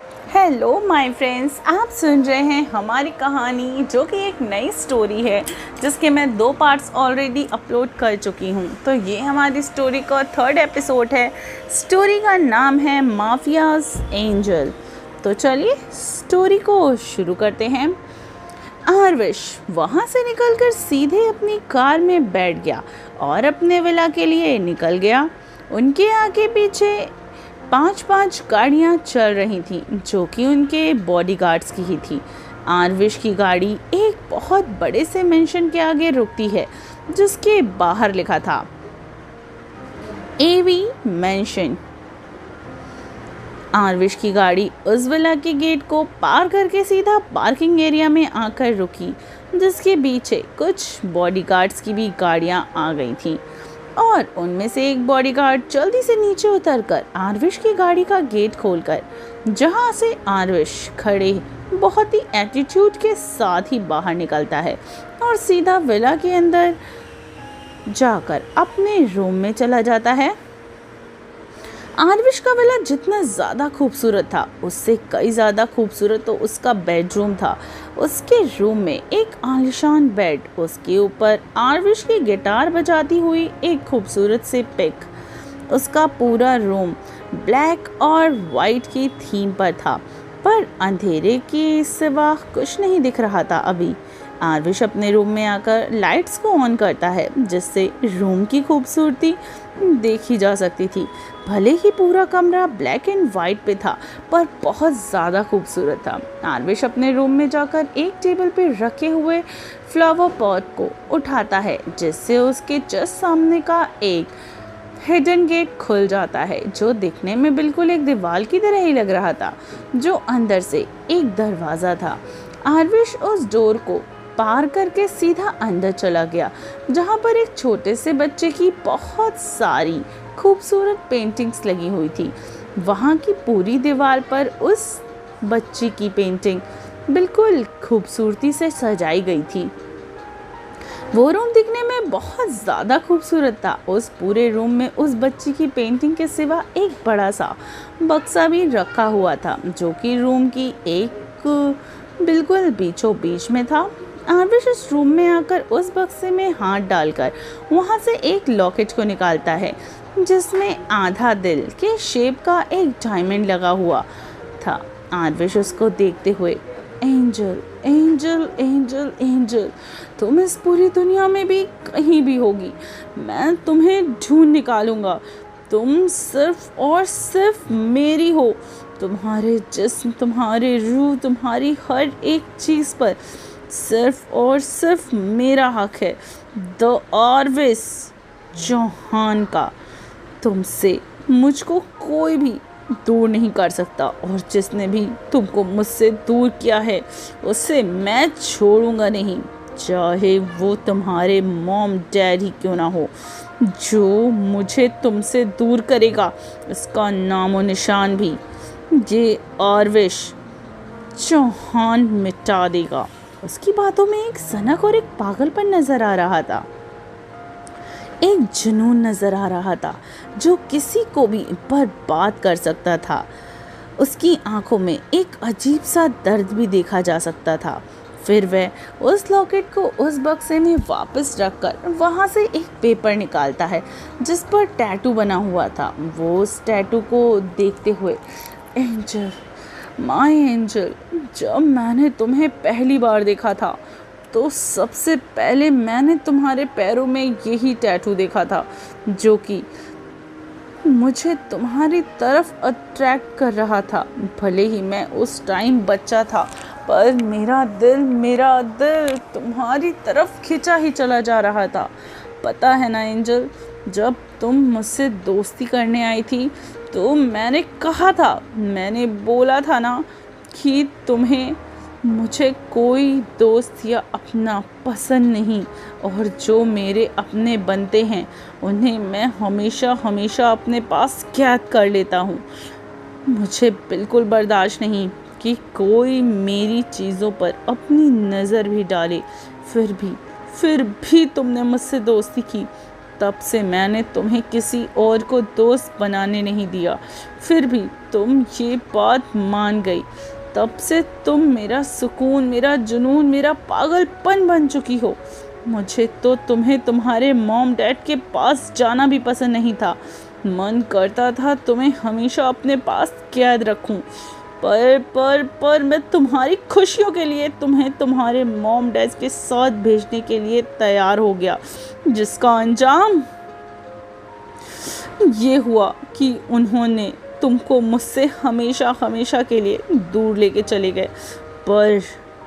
Hello my friends, आप सुन रहे हैं हमारी कहानी जो कि एक नई स्टोरी है जिसके मैं 2 पार्ट्स ऑलरेडी अपलोड कर चुकी हूँ। तो ये हमारी स्टोरी का 3rd एपिसोड है। स्टोरी का नाम है माफियाज एंजल। तो चलिए स्टोरी को शुरू करते हैं। आरविश वहाँ से निकलकर सीधे अपनी कार में बैठ गया और अपने विला के लिए निकल गया। उनके आगे पीछे 5-5 गाड़ियाँ चल रही थीं जो कि उनके बॉडीगार्ड्स की ही थी। आरविश की गाड़ी एक बहुत बड़े से मेंशन के आगे रुकती है जिसके बाहर लिखा था एवी मेंशन। आरविश की गाड़ी उस विला के गेट को पार करके सीधा पार्किंग एरिया में आकर रुकी जिसके पीछे कुछ बॉडीगार्ड्स की भी गाड़ियां आ गई थीं और उनमें से एक बॉडीगार्ड जल्दी से नीचे उतरकर आरविश की गाड़ी का गेट खोलकर जहां से आरविश खड़े बहुत ही एटीट्यूड के साथ ही बाहर निकलता है और सीधा विला के अंदर जाकर अपने रूम में चला जाता है। आरविश का विला जितना ज़्यादा खूबसूरत था उससे कई ज़्यादा खूबसूरत तो उसका बेडरूम था। उसके रूम में एक आलीशान बेड, उसके ऊपर आरविश की गिटार बजाती हुई एक खूबसूरत से पिक। उसका पूरा रूम ब्लैक और वाइट की थीम पर था पर अंधेरे के सिवा कुछ नहीं दिख रहा था। अभी आरविश अपने रूम में आकर लाइट्स को ऑन करता है जिससे रूम की खूबसूरती देखी जा सकती थी। भले ही पूरा कमरा ब्लैक एंड वाइट पे था पर बहुत ज़्यादा खूबसूरत था। आरविश अपने रूम में जाकर एक टेबल पे रखे हुए फ्लावर पॉट को उठाता है जिससे उसके जस्ट सामने का एक हिडन गेट खुल जाता है जो दिखने में बिल्कुल एक दीवार की तरह ही लग रहा था जो अंदर से एक दरवाज़ा था। आरविश उस डोर को पार करके सीधा अंदर चला गया जहाँ पर एक छोटे से बच्चे की बहुत सारी खूबसूरत पेंटिंग्स लगी हुई थी। वहाँ की पूरी दीवार पर उस बच्ची की पेंटिंग बिल्कुल खूबसूरती से सजाई गई थी। वो रूम दिखने में बहुत ज़्यादा खूबसूरत था। उस पूरे रूम में उस बच्ची की पेंटिंग के सिवा एक बड़ा सा बक्सा भी रखा हुआ था जो कि रूम की एक बिल्कुल बीचों बीच में था। आरविश उस रूम में आकर उस बक्से में हाथ डालकर वहाँ से एक लॉकेट को निकालता है जिसमें आधा दिल के शेप का एक डायमंड लगा हुआ था। आरविश उसको देखते हुए एंजल एंजल एंजल एंजल, तुम इस पूरी दुनिया में भी कहीं भी होगी, मैं तुम्हें ढूंढ निकालूंगा। तुम सिर्फ और सिर्फ मेरी हो। तुम्हारे जिस्म, तुम्हारे रूह, तुम्हारी हर एक चीज़ पर सिर्फ और सिर्फ मेरा हक है। द आरविश चौहान का। तुमसे मुझको कोई भी दूर नहीं कर सकता और जिसने भी तुमको मुझसे दूर किया है उसे मैं छोड़ूंगा नहीं, चाहे वो तुम्हारे मॉम डैड ही क्यों ना हो। जो मुझे तुमसे दूर करेगा इसका नामो निशान भी ये आरविश चौहान मिटा देगा। उसकी बातों में एक सनक और एक पागलपन नजर आ रहा था, एक जुनून नजर आ रहा था जो किसी को भी बर्बाद कर सकता था। उसकी आंखों में एक अजीब सा दर्द भी देखा जा सकता था। फिर वह उस लॉकेट को उस बक्से में वापस रखकर वहाँ से एक पेपर निकालता है जिस पर टैटू बना हुआ था। वो उस टैटू को देखते हुए एंजल, माय एंजल, जब मैंने तुम्हें पहली बार देखा था तो सबसे पहले मैंने तुम्हारे पैरों में यही टैटू देखा था जो कि मुझे तुम्हारी तरफ अट्रैक्ट कर रहा था। भले ही मैं उस टाइम बच्चा था पर मेरा दिल तुम्हारी तरफ खिंचा ही चला जा रहा था। पता है ना एंजल, जब तुम मुझसे दोस्ती करने आई थी तो मैंने कहा था, मैंने बोला था ना कि तुम्हें मुझे कोई दोस्त या अपना पसंद नहीं और जो मेरे अपने बनते हैं उन्हें मैं हमेशा हमेशा अपने पास कैद कर लेता हूँ। मुझे बिल्कुल बर्दाश्त नहीं कि कोई मेरी चीज़ों पर अपनी नज़र भी डाले। फिर भी तुमने मुझसे दोस्ती की। तब से मैंने तुम्हें किसी और को दोस्त बनाने नहीं दिया, फिर भी तुम ये बात मान गई। तब से तुम मेरा सुकून, मेरा जुनून, मेरा पागलपन बन चुकी हो। मुझे तो तुम्हें तुम्हारे मॉम डैड के पास जाना भी पसंद नहीं था। मन करता था तुम्हें हमेशा अपने पास कैद रखूं। पर मैं तुम्हारी खुशियों के लिए तुम्हें तुम्हारे मॉम डैड के साथ भेजने के लिए तैयार हो गया, जिसका अंजाम ये हुआ कि उन्होंने तुमको मुझसे हमेशा हमेशा के लिए दूर लेके चले गए।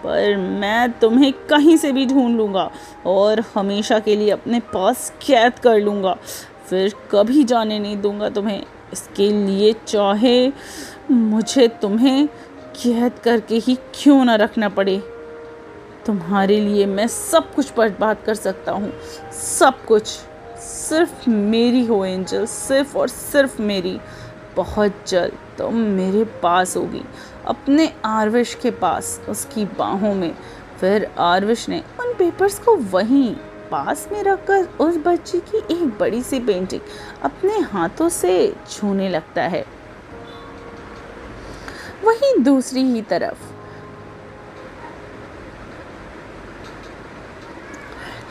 पर मैं तुम्हें कहीं से भी ढूंढ लूँगा और हमेशा के लिए अपने पास कैद कर लूँगा, फिर कभी जाने नहीं दूँगा तुम्हें। इसके लिए चाहे मुझे तुम्हें कैद करके ही क्यों ना रखना पड़े, तुम्हारे लिए मैं सब कुछ बर्बाद कर सकता हूँ, सब कुछ। सिर्फ मेरी हो एंजल, सिर्फ और सिर्फ मेरी। बहुत जल्द तुम मेरे पास होगी, अपने आरविश के पास, उसकी बाहों में। फिर आरविश ने उन पेपर्स को वहीं पास में रखकर उस बच्ची की एक बड़ी सी पेंटिंग अपने हाथों से छूने लगता है। वहीं दूसरी ही तरफ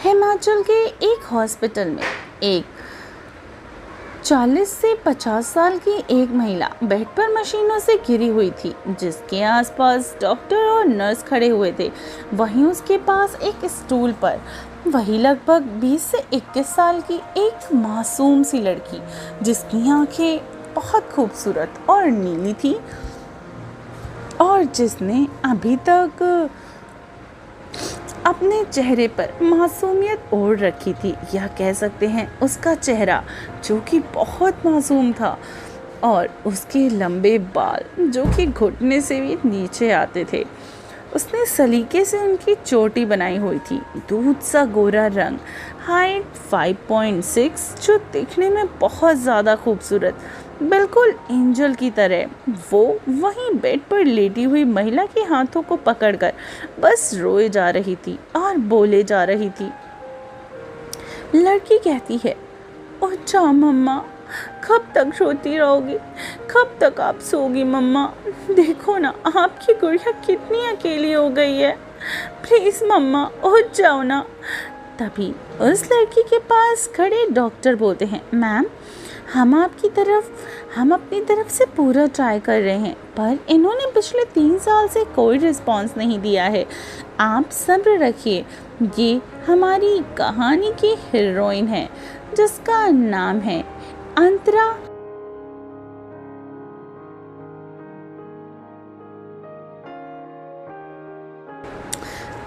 हिमाचल के एक हॉस्पिटल में एक 40 से 50 साल की एक महिला बेड पर मशीनों से घिरी हुई थी, जिसके आसपास डॉक्टर और नर्स खड़े हुए थे। वहीं उसके पास एक स्टूल पर वही लगभग 20 से 21 साल की एक मासूम सी लड़की, जिसकी आंखें बहुत खूबसूरत और नीली थी और जिसने अभी तक अपने चेहरे पर मासूमियत ओढ़ रखी थी, या कह सकते हैं उसका चेहरा जो कि बहुत मासूम था, और उसके लंबे बाल जो कि घुटने से भी नीचे आते थे। उसने सलीके से उनकी चोटी बनाई हुई थी, दूध सा गोरा रंग, हाइट 5.6, जो दिखने में बहुत ज़्यादा खूबसूरत, बिल्कुल एंजल की तरह। वो वहीं बेड पर लेटी हुई महिला के हाथों को पकड़कर बस रोए जा रही थी और बोले जा रही थी। लड़की कहती है, ओ जाओ मम्मा, कब तक रोती रहोगी, कब तक आप सोगी मम्मा? देखो ना, आपकी गुड़िया कितनी अकेली हो गई है, प्लीज़ मम्मा उठ जाओ ना। तभी उस लड़की के पास खड़े डॉक्टर बोलते हैं, मैम हम अपनी तरफ से पूरा ट्राई कर रहे हैं, पर इन्होंने पिछले 3 साल से कोई रिस्पांस नहीं दिया है। आप सब्र रखिए। ये हमारी कहानी की हीरोइन है, जिसका नाम है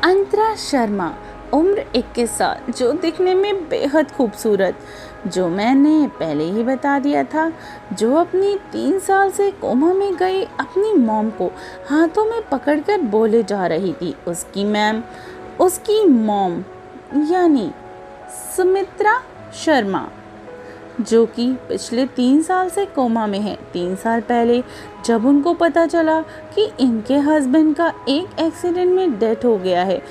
अंतरा शर्मा, उम्र 21 साल, जो दिखने में बेहद खूबसूरत, जो मैंने पहले ही बता दिया था, जो अपनी 3 साल से कोमा में गई अपनी मॉम को हाथों में पकड़कर बोले जा रही थी। उसकी मॉम यानी सुमित्रा शर्मा, जो कि पिछले 3 साल से कोमा में है। 3 साल पहले जब उनको पता चला कि इनके हस्बैंड का एक एक्सीडेंट में डेथ हो गया है,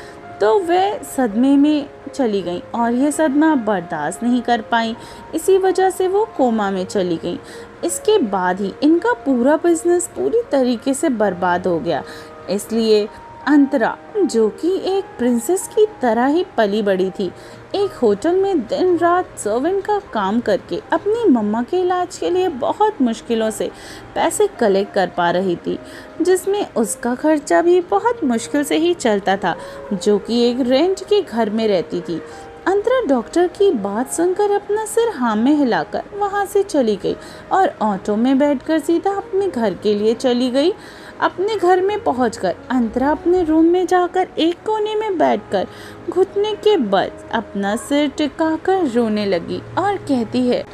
तो वह सदमे में चली गई और यह सदमा बर्दाश्त नहीं कर पाई, इसी वजह से वो कोमा में चली गई। इसके बाद ही इनका पूरा बिजनेस पूरी तरीके से बर्बाद हो गया। इसलिए अंतरा, जो कि एक प्रिंसेस की तरह ही पली बड़ी थी, एक होटल में दिन रात सर्वेंट का काम करके अपनी मम्मा के इलाज के लिए बहुत मुश्किलों से पैसे कलेक्ट कर पा रही थी, जिसमें उसका खर्चा भी बहुत मुश्किल से ही चलता था, जो कि एक रेंट के घर में रहती थी। अंतरा डॉक्टर की बात सुनकर अपना सिर हाँ में हिलाकर वहाँ से चली गई और ऑटो में बैठकर सीधा अपने घर के लिए चली गई। अपने घर में पहुंचकर अंतरा अपने रूम में जाकर एक कोने में बैठकर घुटने के बल अपना सिर टिकाकर रोने लगी और कहती है,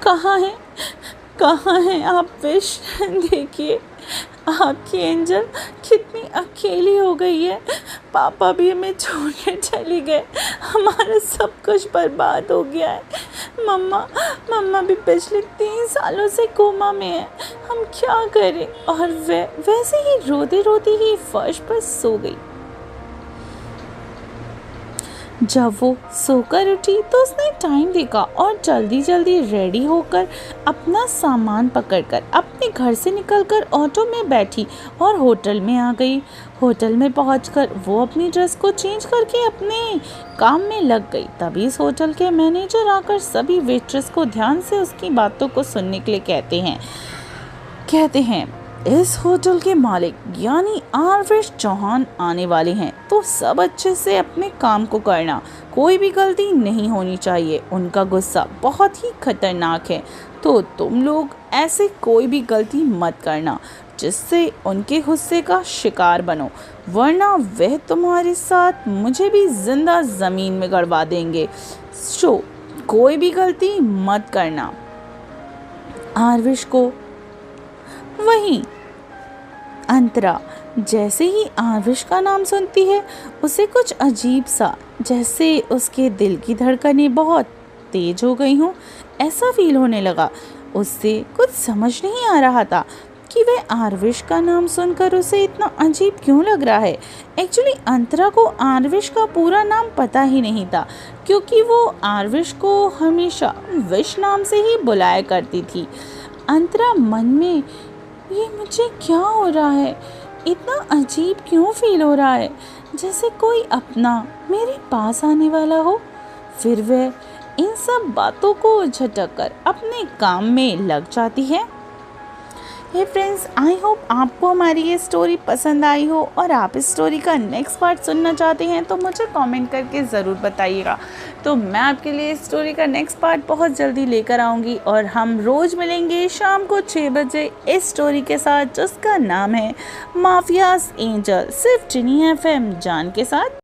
कहाँ है आप विश? देखिए आपकी एंजल कितनी अकेली हो गई है। पापा भी हमें छोड़कर चले गए, हमारा सब कुछ बर्बाद हो गया है। मम्मा भी पिछले 3 सालों से कोमा में है, हम क्या करें? और वैसे ही रोते रोते ही फर्श पर सो गई। जब वो सोकर उठी तो उसने टाइम देखा और जल्दी जल्दी रेडी होकर अपना सामान पकड़कर अपने घर से निकलकर ऑटो में बैठी और होटल में आ गई। होटल में पहुंचकर वो अपनी ड्रेस को चेंज करके अपने काम में लग गई। तभी इस होटल के मैनेजर आकर सभी वेट्रेस को ध्यान से उसकी बातों को सुनने के लिए कहते हैं इस होटल के मालिक यानी आरविश चौहान आने वाले हैं, तो सब अच्छे से अपने काम को करना, कोई भी गलती नहीं होनी चाहिए। उनका गुस्सा बहुत ही खतरनाक है, तो तुम लोग ऐसे कोई भी गलती मत करना जिससे उनके गुस्से का शिकार बनो, वरना वह तुम्हारे साथ मुझे भी जिंदा जमीन में गड़वा देंगे। सो कोई भी गलती मत करना। आरविश को वहीं अंतरा जैसे ही आरविश का नाम सुनती है उसे कुछ अजीब सा, जैसे उसके दिल की धड़कनें बहुत तेज हो गई हों, ऐसा फील होने लगा। उससे कुछ समझ नहीं आ रहा था कि वह आरविश का नाम सुनकर उसे इतना अजीब क्यों लग रहा है। एक्चुअली अंतरा को आरविश का पूरा नाम पता ही नहीं था, क्योंकि वो आरविश को हमेशा विश नाम से ही बुलाया करती थी। अंतरा मन में ये मुझे क्या हो रहा है, इतना अजीब क्यों फील हो रहा है, जैसे कोई अपना मेरे पास आने वाला हो। फिर वह इन सब बातों को झटक कर अपने काम में लग जाती है। हे फ्रेंड्स, आई होप आपको हमारी ये स्टोरी पसंद आई हो और आप इस स्टोरी का नेक्स्ट पार्ट सुनना चाहते हैं तो मुझे कमेंट करके ज़रूर बताइएगा। तो मैं आपके लिए इस स्टोरी का नेक्स्ट पार्ट बहुत जल्दी लेकर आऊँगी और हम रोज़ मिलेंगे शाम को 6 बजे इस स्टोरी के साथ, जिसका नाम है माफियाज़ एंजल, सिर्फ जिनी FM जान के साथ।